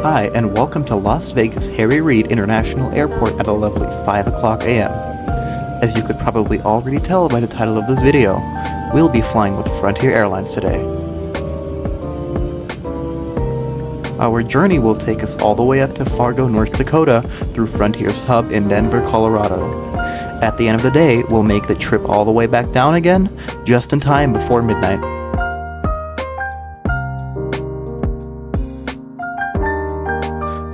Hi, and welcome to Las Vegas Harry Reid International Airport at a lovely 5 o'clock a.m. As you could probably already tell by the title of this video, we'll be flying with Frontier Airlines today. Our journey will take us all the way up to Fargo, North Dakota through Frontier's hub in Denver, Colorado. At the end of the day, we'll make the trip all the way back down again, just in time before midnight.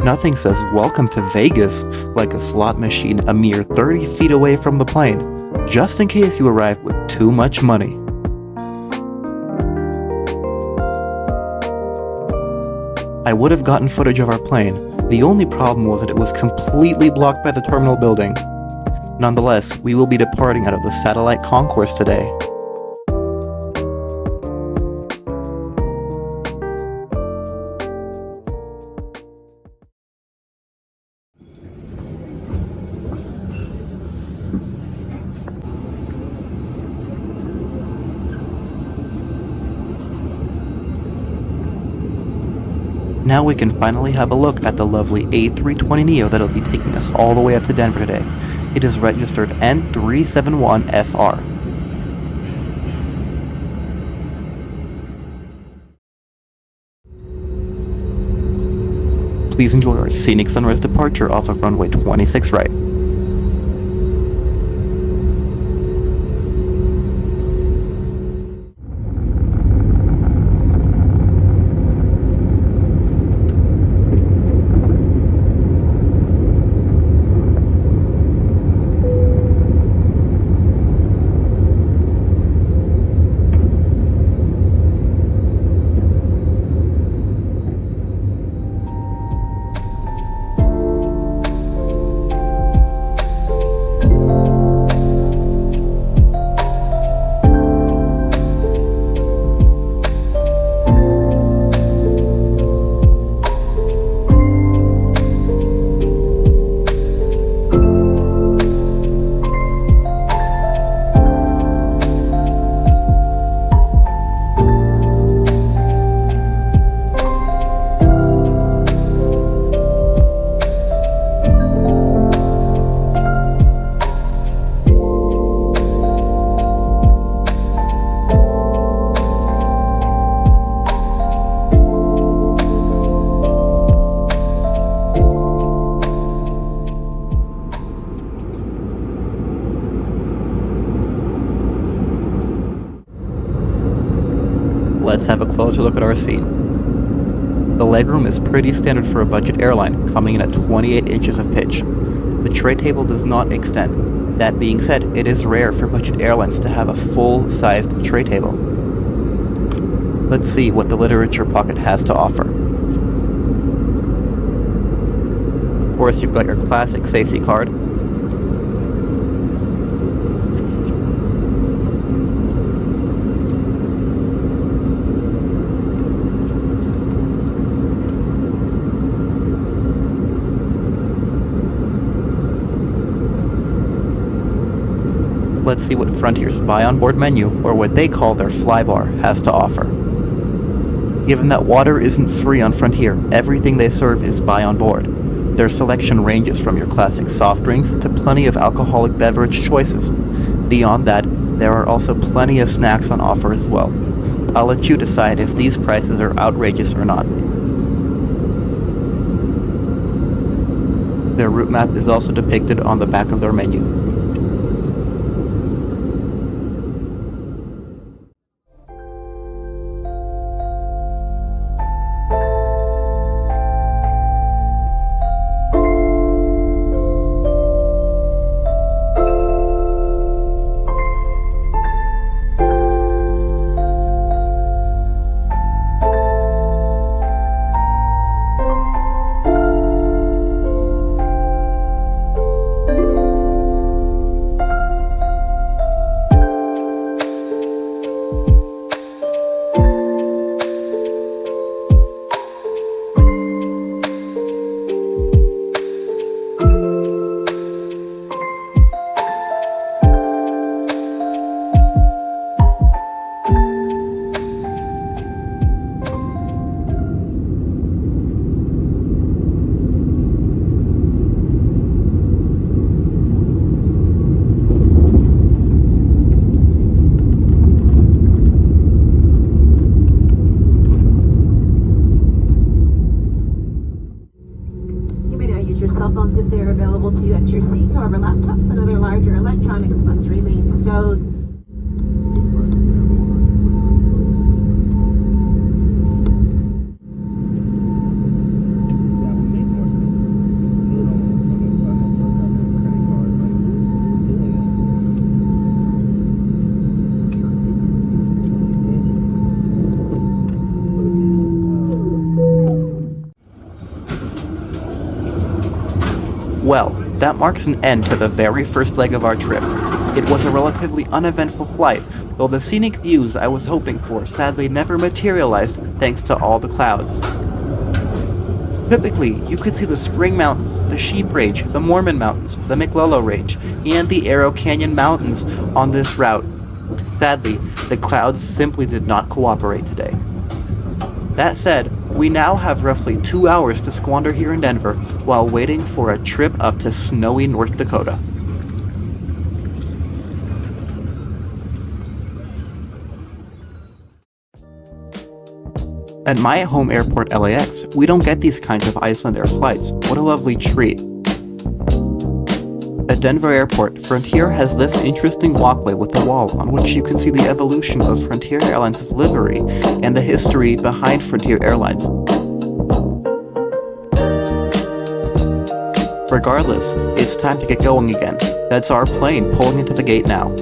Nothing says welcome to Vegas like a slot machine a mere 30 feet away from the plane, just in case you arrive with too much money. I would have gotten footage of our plane. The only problem was that it was completely blocked by the terminal building. Nonetheless, we will be departing out of the satellite concourse today. Now we can finally have a look at the lovely A320neo that'll be taking us all the way up to Denver today. It is registered N371FR. Please enjoy our scenic sunrise departure off of runway 26 right. Let's have a closer look at our seat. The legroom is pretty standard for a budget airline, coming in at 28 inches of pitch. The tray table does not extend. That being said, it is rare for budget airlines to have a full-sized tray table. Let's see what the literature pocket has to offer. Of course, you've got your classic safety card. Let's see what Frontier's Buy On Board menu, or what they call their flybar, has to offer. Given that water isn't free on Frontier, everything they serve is buy on board. Their selection ranges from your classic soft drinks to plenty of alcoholic beverage choices. Beyond that, there are also plenty of snacks on offer as well. I'll let you decide if these prices are outrageous or not. Their route map is also depicted on the back of their menu. Well, that marks an end to the very first leg of our trip. It was a relatively uneventful flight, though the scenic views I was hoping for sadly never materialized thanks to all the clouds. Typically, you could see the Spring Mountains, the Sheep Range, the Mormon Mountains, the McLello Range, and the Arrow Canyon Mountains on this route. Sadly, the clouds simply did not cooperate today. That said, we now have roughly 2 hours to squander here in Denver while waiting for a trip up to snowy North Dakota. At my home airport LAX, we don't get these kinds of Iceland Air flights. What a lovely treat. At Denver Airport, Frontier has this interesting walkway with a wall on which you can see the evolution of Frontier Airlines' livery and the history behind Frontier Airlines. Regardless, it's time to get going again. That's our plane pulling into the gate now.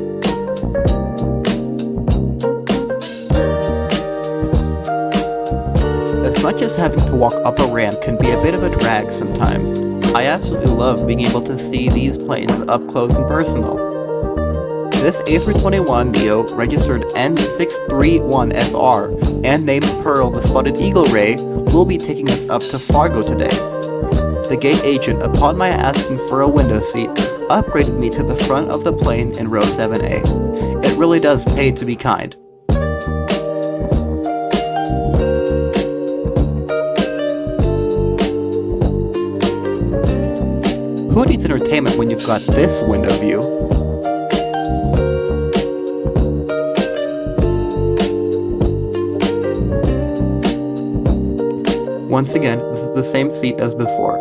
As much as having to walk up a ramp can be a bit of a drag sometimes, I absolutely love being able to see these planes up close and personal. This A321neo registered N631FR and named Pearl the Spotted Eagle Ray will be taking us up to Fargo today. The gate agent, upon my asking for a window seat, upgraded me to the front of the plane in row 7A. It really does pay to be kind. Who needs entertainment when you've got this window view? Once again, this is the same seat as before.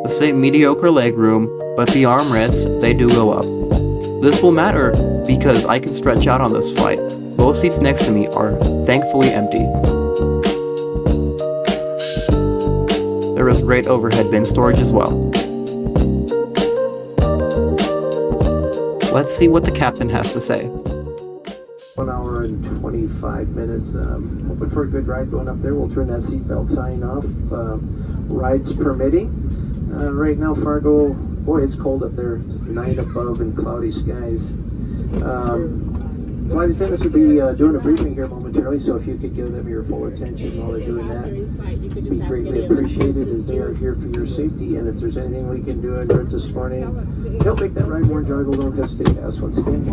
The same mediocre legroom, but the armrests, they do go up. This will matter because I can stretch out on this flight. Both seats next to me are thankfully empty. There is great overhead bin storage as well. Let's see what the captain has to say. 1 hour and 25 minutes. Hoping for a good ride going up there. We'll turn that seatbelt sign off. Rides permitting. Right now, Fargo, boy, it's cold up there. It's 9 above and cloudy skies. Flight attendants will be doing a briefing here momentarily, so if you could give them your full attention while they're doing that, it'd be greatly appreciated as they are here for your safety. And if there's anything we can do under it this morning, help make that ride more enjoyable, don't hesitate to ask once again.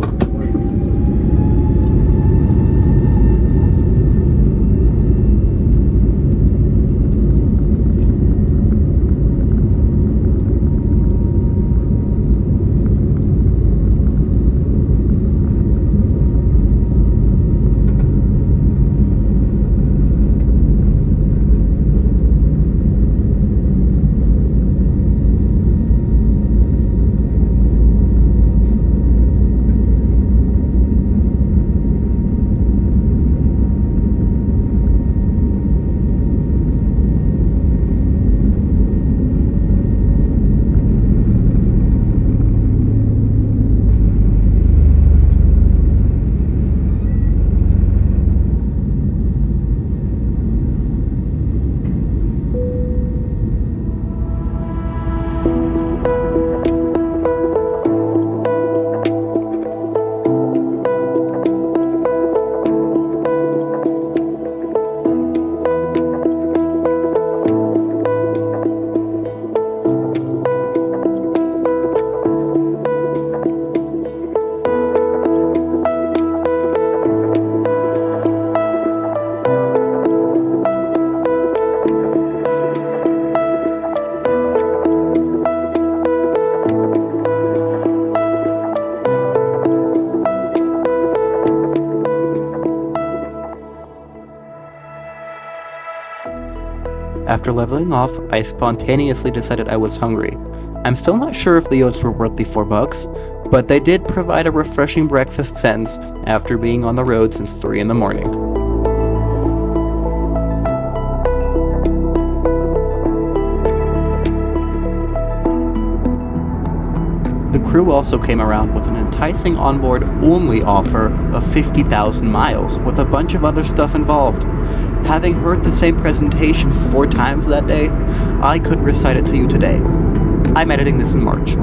After leveling off, I spontaneously decided I was hungry. I'm still not sure if the oats were worth the $4, but they did provide a refreshing breakfast sentence after being on the road since 3 in the morning. The crew also came around with an enticing onboard only offer of 50,000 miles with a bunch of other stuff involved. Having heard the same presentation 4 times that day, I could recite it to you today. I'm editing this in March.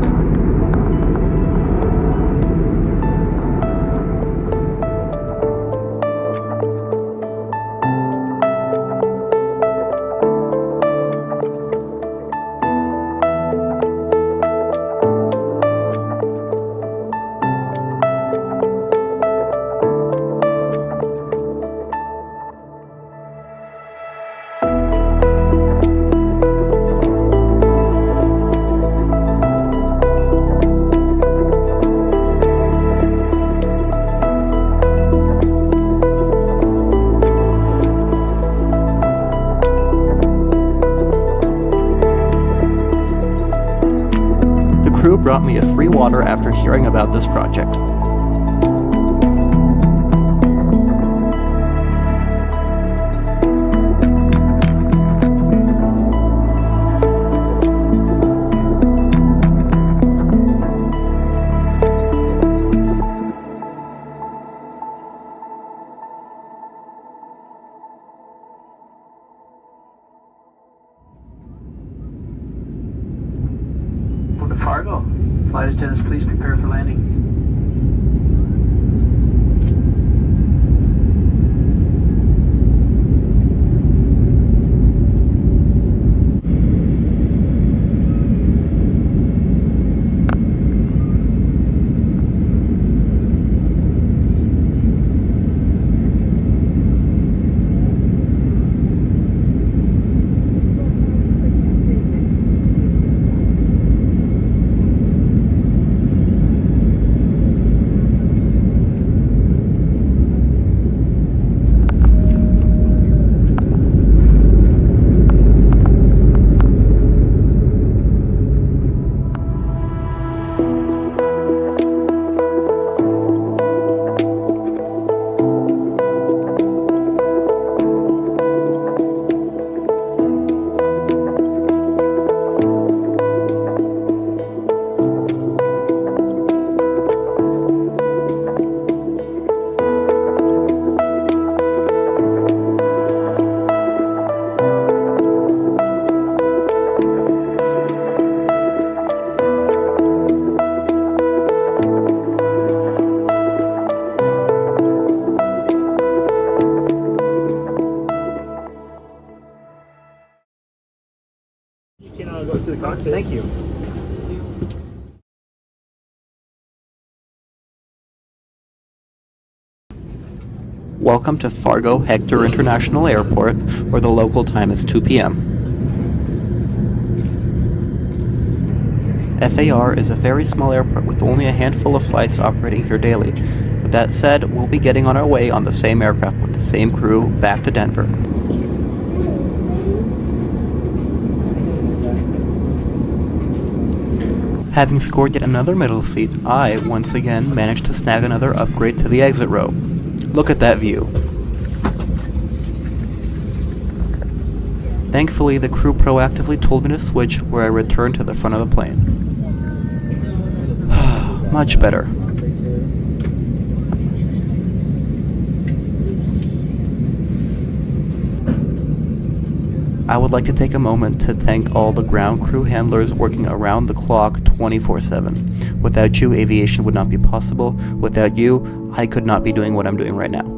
The crew brought me a free water after hearing about this project. Welcome to Fargo. Flight attendants, please prepare for landing. You can go to the cockpit. Thank you. Welcome to Fargo Hector International Airport, where the local time is 2 p.m. FAR is a very small airport with only a handful of flights operating here daily. With that said, we'll be getting on our way on the same aircraft with the same crew back to Denver. Having scored yet another middle seat, I, once again, managed to snag another upgrade to the exit row. Look at that view. Thankfully, the crew proactively told me to switch where I returned to the front of the plane. Much better. I would like to take a moment to thank all the ground crew handlers working around the clock 24/7. Without you, aviation would not be possible. Without you, I could not be doing what I'm doing right now.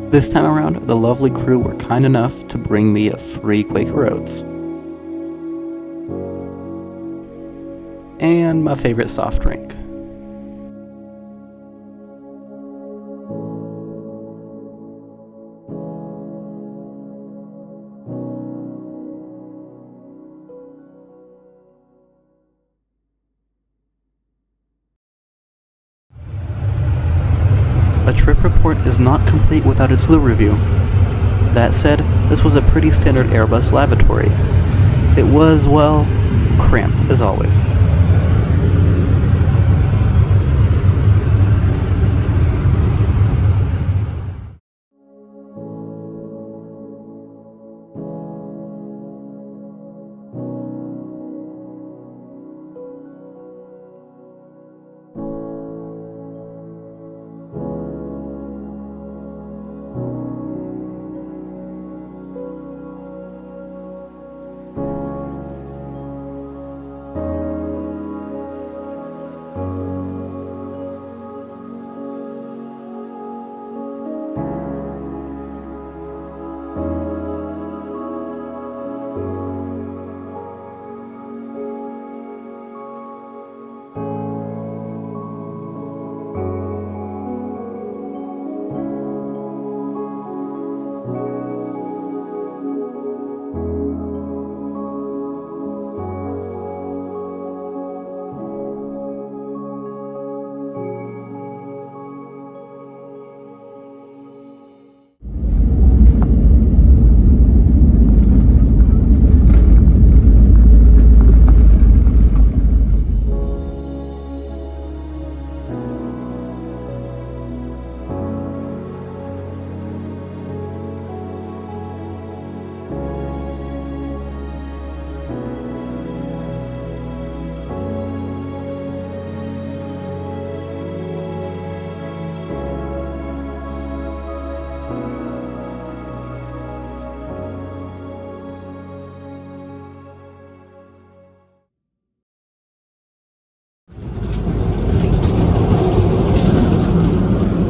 This time around, the lovely crew were kind enough to bring me a free Quaker Oats. And my favorite soft drink. A trip report is not complete without its Lou review. That said, this was a pretty standard Airbus lavatory. It was, well, cramped as always.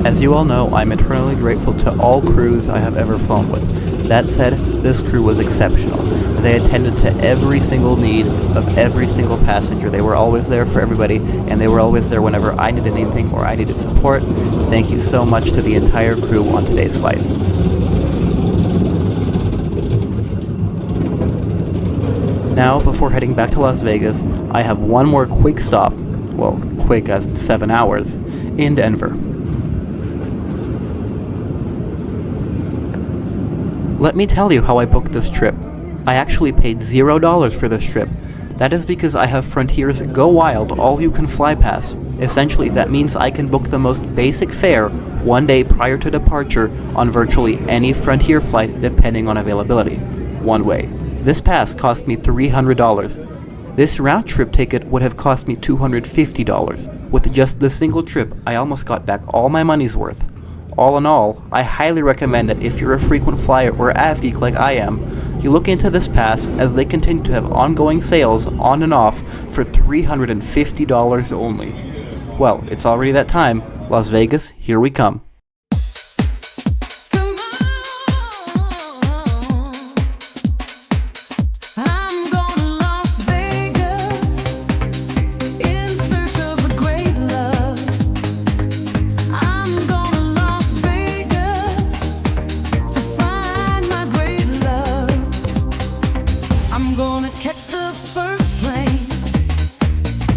As you all know, I'm eternally grateful to all crews I have ever flown with. That said, this crew was exceptional. They attended to every single need of every single passenger. They were always there for everybody, and they were always there whenever I needed anything or I needed support. Thank you so much to the entire crew on today's flight. Now, before heading back to Las Vegas, I have one more quick stop, well, quick as in 7 hours, in Denver. Let me tell you how I booked this trip. I actually paid $0 for this trip. That is because I have Frontier's Go Wild All-You-Can-Fly Pass. Essentially, that means I can book the most basic fare one day prior to departure on virtually any Frontier flight depending on availability. One way. This pass cost me $300. This round-trip ticket would have cost me $250. With just this single trip, I almost got back all my money's worth. All in all, I highly recommend that if you're a frequent flyer or AvGeek like I am, you look into this pass as they continue to have ongoing sales on and off for $350 only. Well, it's already that time. Las Vegas, here we come.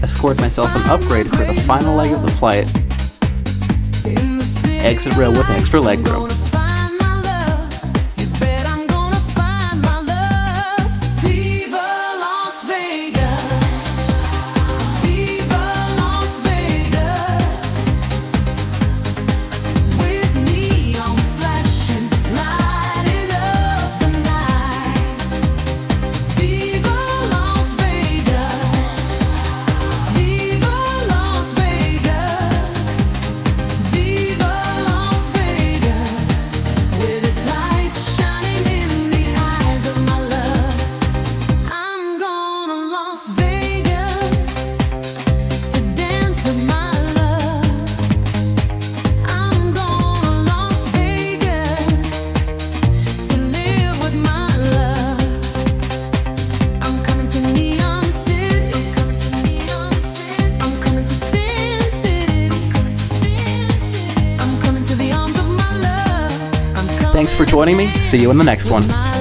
Scored myself an upgrade for the final leg of the flight. Exit rail with extra legroom. Thanks for joining me. See you in the next one.